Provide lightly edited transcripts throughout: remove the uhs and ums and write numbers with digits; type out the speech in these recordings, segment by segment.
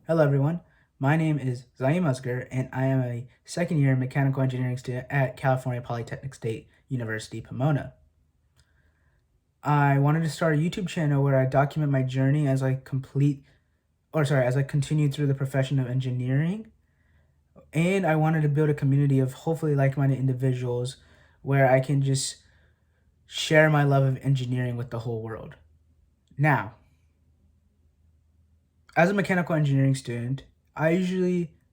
Hello everyone, my name is Zaim Asgar and I am a second year mechanical engineering student at California Polytechnic State University, Pomona. I wanted to start a YouTube channel where I document my journey as I continue through the profession of engineering. And I wanted to build a community of hopefully like-minded individuals where I can just share my love of engineering with the whole world. Now, as a mechanical engineering student,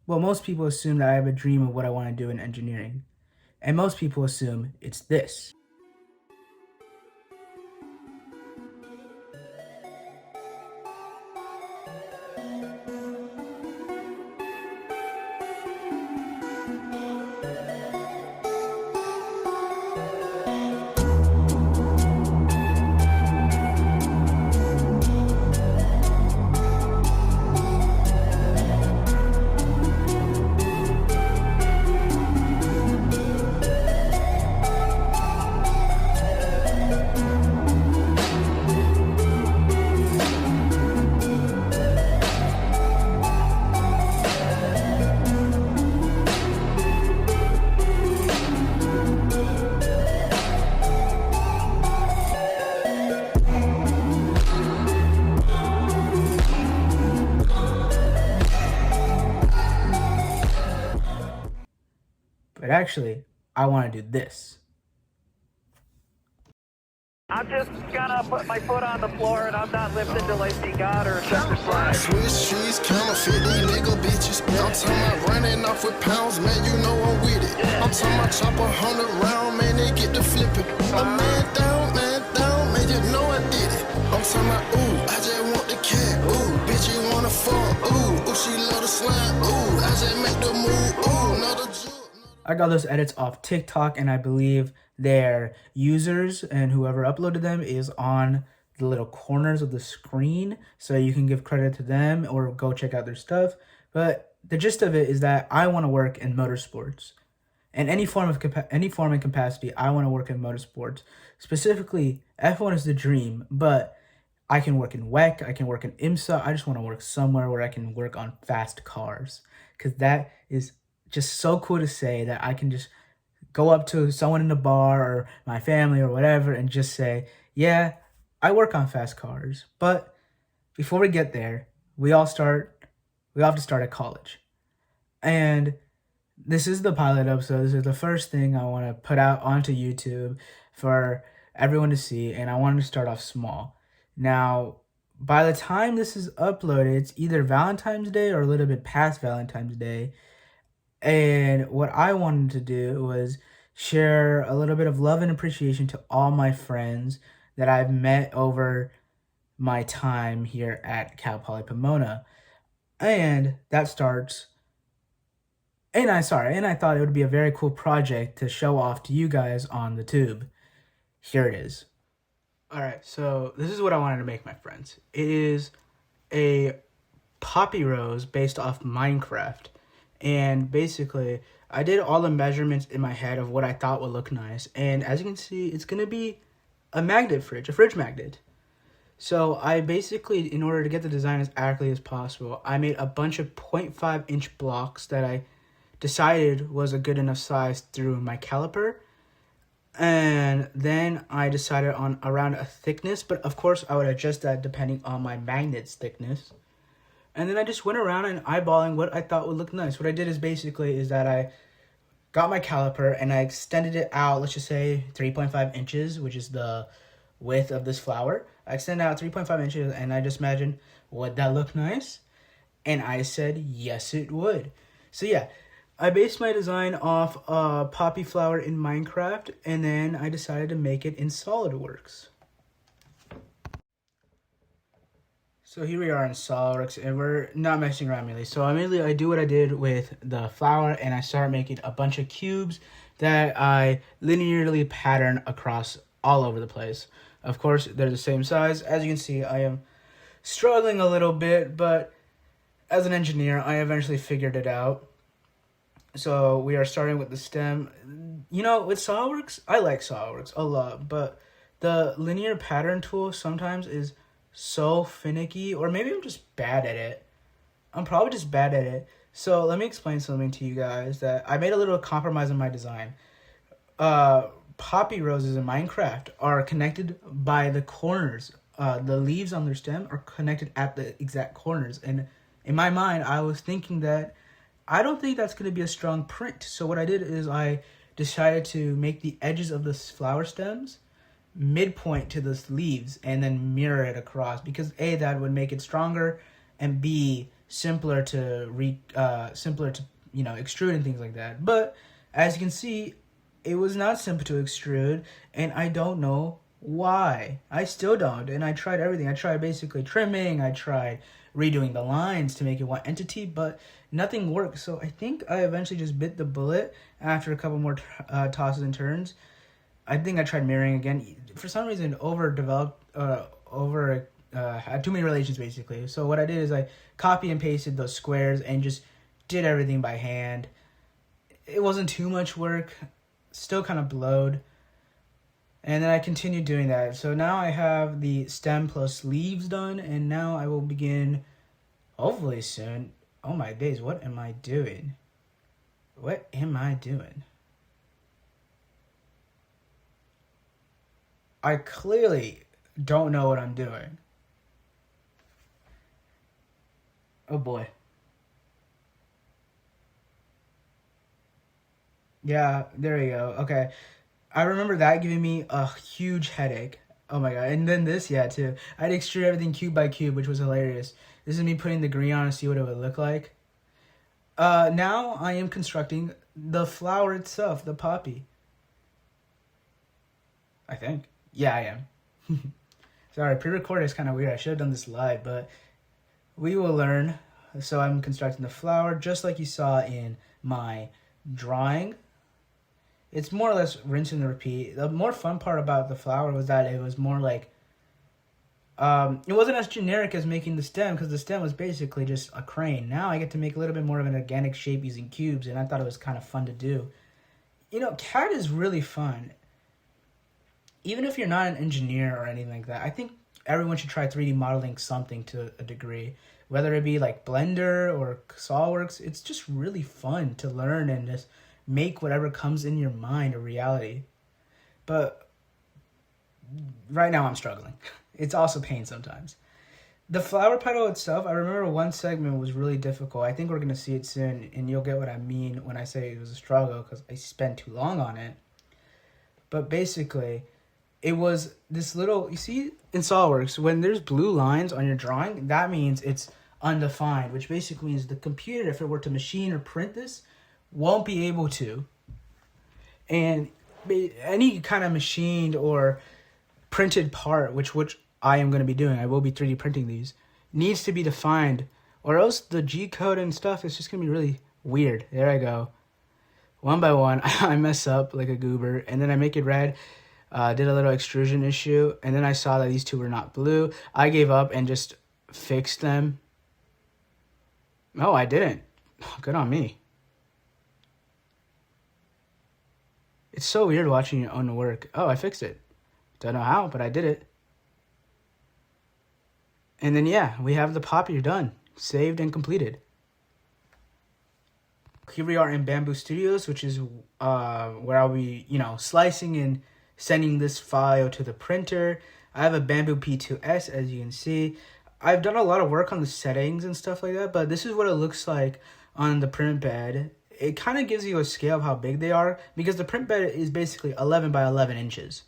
most people assume that I have a dream of what I want to do in engineering. And most people assume it's this. But actually, I want to do this. I'm just gonna put my foot on the floor and I'm not lifting till I see God or something slide. Swiss streets, counterfeit these nigga bitches. I'm talking about running off with pounds, man, you know I'm with it. I'm talking about chop 100 round, man, they get to flipping. A man down, man, you know I did it. I'm talking about, ooh, I just want the cat, ooh, bitch, you wanna fuck, ooh, she love the slime, ooh, I just make the move, ooh, another juke. I got those edits off TikTok, and I believe their users and whoever uploaded them is on the little corners of the screen, so you can give credit to them or go check out their stuff. But the gist of it is that I want to work in motorsports. In any form and capacity, I want to work in motorsports. Specifically, F1 is the dream, but I can work in WEC, I can work in IMSA. I just want to work somewhere where I can work on fast cars, because that is just so cool to say that I can just go up to someone in the bar or my family or whatever and just say, yeah, I work on fast cars. But before we get there, we all have to start at college. And this is the pilot episode. This is the first thing I want to put out onto YouTube for everyone to see, and I wanted to start off small. Now, by the time this is uploaded, it's either Valentine's Day or a little bit past Valentine's Day. And what I wanted to do was share a little bit of love and appreciation to all my friends that I've met over my time here at Cal Poly Pomona. And that starts and I thought it would be a very cool project to show off to you guys on the tube. Here it is. All right, so this is what I wanted to make, my friends. It is a poppy rose based off Minecraft. And basically, I did all the measurements in my head of what I thought would look nice. And as you can see, it's going to be a fridge magnet. So I basically, in order to get the design as accurately as possible, I made a bunch of 0.5-inch blocks that I decided was a good enough size through my caliper. And then I decided on around a thickness, but of course I would adjust that depending on my magnet's thickness. And then I just went around and eyeballing what I thought would look nice. What I did is that I got my caliper and I extended it out, let's just say 3.5 inches, which is the width of this flower. I extended out 3.5 inches and I just imagined, would that look nice? And I said, yes, it would. So yeah, I based my design off a poppy flower in Minecraft, and then I decided to make it in SolidWorks. So here we are in SolidWorks, and we're not messing around really. So I do what I did with the flower, and I start making a bunch of cubes that I linearly pattern across all over the place. Of course, they're the same size. As you can see, I am struggling a little bit, but as an engineer, I eventually figured it out. So we are starting with the stem. You know, with SolidWorks, I like SolidWorks a lot, but the linear pattern tool sometimes is so finicky, or maybe I'm just bad at it. I'm probably just bad at it. So let me explain something to you guys that I made a little compromise in my design. Poppy roses in Minecraft are connected by the corners. The leaves on their stem are connected at the exact corners. And in my mind, I was thinking that I don't think that's going to be a strong print. So what I did is I decided to make the edges of the flower stems midpoint to the leaves and then mirror it across, because A, that would make it stronger, and B, simpler to extrude and things like that. But as you can see, it was not simple to extrude, and I don't know why. I still don't, and I tried everything. I tried basically trimming, I tried redoing the lines to make it one entity, but nothing worked. So I think I eventually just bit the bullet after a couple more tosses and turns. I think I tried mirroring again. For some reason, had too many relations basically. So what I did is I copy and pasted those squares and just did everything by hand. It wasn't too much work, still kind of blowed. And then I continued doing that. So now I have the stem plus leaves done, and now I will begin, hopefully soon. Oh my days, what am I doing? What am I doing? I clearly don't know what I'm doing. Oh boy. Yeah, there you go. Okay. I remember that giving me a huge headache. Oh my god. And then this, yeah, too. I'd extrude everything cube by cube, which was hilarious. This is me putting the green on to see what it would look like. Now I am constructing the flower itself, the poppy. I think. Yeah, I am. Sorry, pre-recorded is kind of weird. I should have done this live, but we will learn. So I'm constructing the flower just like you saw in my drawing. It's more or less rinse and repeat. The more fun part about the flower was that it was more like, it wasn't as generic as making the stem, because the stem was basically just a crane. Now I get to make a little bit more of an organic shape using cubes, and I thought it was kind of fun to do. You know, CAD is really fun. Even if you're not an engineer or anything like that, I think everyone should try 3D modeling something to a degree. Whether it be like Blender or SolidWorks, it's just really fun to learn and just make whatever comes in your mind a reality. But right now I'm struggling. It's also pain sometimes. The flower petal itself, I remember one segment was really difficult. I think we're going to see it soon, and you'll get what I mean when I say it was a struggle, because I spent too long on it. But basically, it was this little, you see in SolidWorks, when there's blue lines on your drawing, that means it's undefined, which basically means the computer, if it were to machine or print this, won't be able to. And any kind of machined or printed part, which I am going to be doing, I will be 3D printing these, needs to be defined, or else the G code and stuff is just going to be really weird. There I go. One by one, I mess up like a goober, and then I make it red. Did a little extrusion issue, and then I saw that these two were not blue. I gave up and just fixed them. No, I didn't. Good on me. It's so weird watching your own work. Oh, I fixed it. Don't know how, but I did it. And then, yeah, we have the poppy done. Saved and completed. Here we are in Bamboo Studios, which is where I'll be, slicing and sending this file to the printer. I have a Bamboo P2S, as you can see. I've done a lot of work on the settings and stuff like that, but this is what it looks like on the print bed. It kind of gives you a scale of how big they are, because the print bed is basically 11 by 11 inches.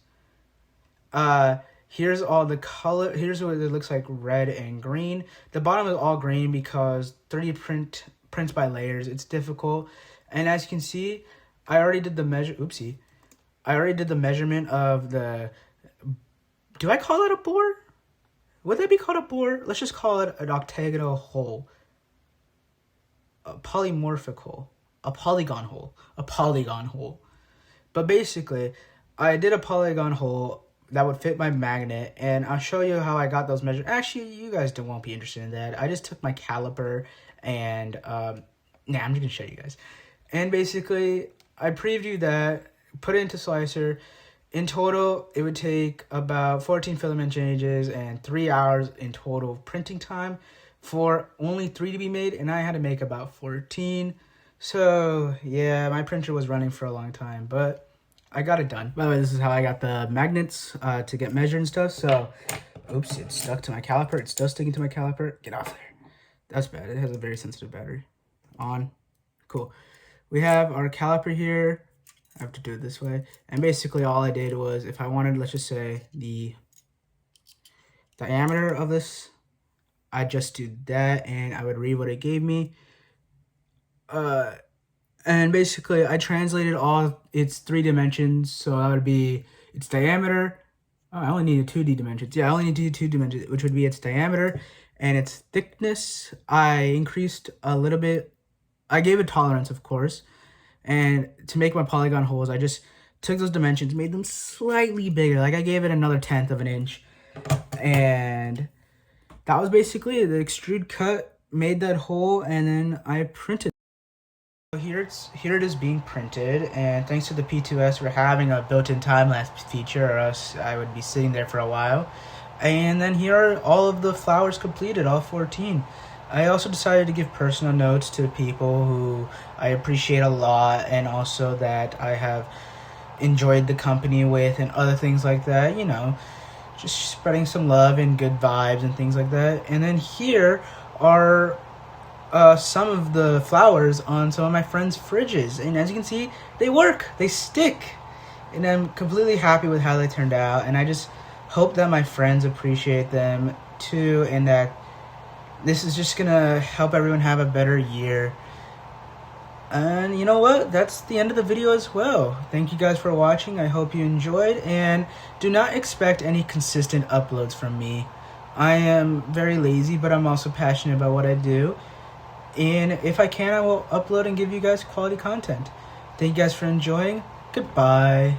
Here's all the color. Here's what it looks like, red and green. The bottom is all green because 3D prints by layers. It's difficult. And as you can see, I already did the I already did the measurement of the, do I call it a bore? Would that be called a bore? Let's just call it an octagonal hole. A polymorphic hole. A polygon hole. But basically, I did a polygon hole that would fit my magnet, and I'll show you how I got those measures. Actually, you guys won't be interested in that. I just took my caliper and, I'm just going to show you guys. And basically, I previewed that, put it into Slicer. In total, it would take about 14 filament changes and 3 hours in total printing time. for only 3 to be made, and I had to make about 14. So yeah, my printer was running for a long time, but I got it done. By the way, this is how I got the magnets to get measured and stuff. So, oops, it's stuck to my caliper. It's still sticking to my caliper. Get off there. That's bad. It has a very sensitive battery. On. Cool. We have our caliper here. I have to do it this way. And basically all I did was, if I wanted, let's just say, the diameter of this, I just do that, and I would read what it gave me. And basically I translated all its 3 dimensions, so that would be its diameter. Oh, I only needed 2D dimensions. Yeah, I only needed 2 dimensions, which would be its diameter and its thickness. I increased a little bit. I gave it tolerance, of course. And to make my polygon holes, I just took those dimensions, made them slightly bigger. Like I gave it another 1/10 of an inch. And that was basically it. The extrude cut made that hole, and then I printed. So here it is being printed, and thanks to the P2S, we're having a built-in time-lapse feature, or else I would be sitting there for a while. And then here are all of the flowers completed, all 14. I also decided to give personal notes to people who I appreciate a lot, and also that I have enjoyed the company with, and other things like that, you know, just spreading some love and good vibes and things like that. And then here are some of the flowers on some of my friends' fridges, and as you can see, they work, they stick, and I'm completely happy with how they turned out. And I just hope that my friends appreciate them too, and that this is just gonna help everyone have a better year. And you know what, that's the end of the video as well. Thank you guys for watching. I hope you enjoyed, and do not expect any consistent uploads from me. I am very lazy, but I'm also passionate about what I do. And if I can, I will upload and give you guys quality content. Thank you guys for enjoying. Goodbye.